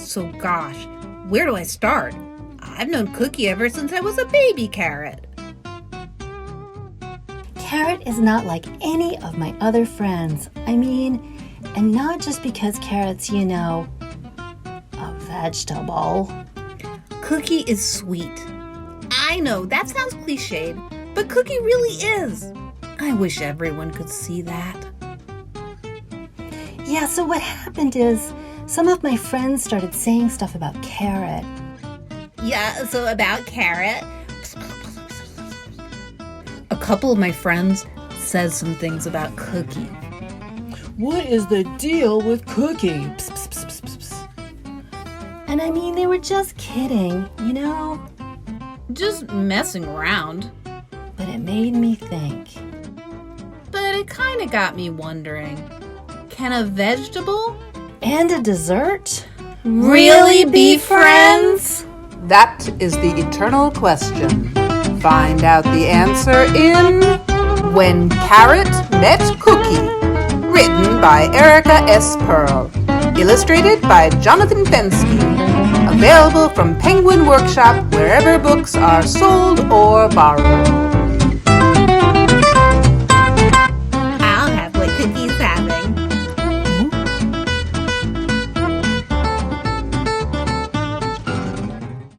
So gosh, where do I start? I've known Cookie ever since I was a baby carrot. Carrot is not like any of my other friends. And not just because carrot's, a vegetable. Cookie is sweet. I know, that sounds cliched, but Cookie really is. I wish everyone could see that. Yeah, so what happened is some of my friends started saying stuff about carrot. Yeah, so about carrot. A couple of my friends said some things about Cookie. What is the deal with Cookie? Psst, psst, psst, psst, psst. And they were just kidding, Just messing around. But it made me think. But it kind of got me wondering, can a vegetable And a dessert? really be friends? That is the eternal question. Find out the answer in When Carrot Met Cookie, written by Erica S. Perl, illustrated by Jonathan Fenske, available from Penguin Workshop wherever books are sold or borrowed.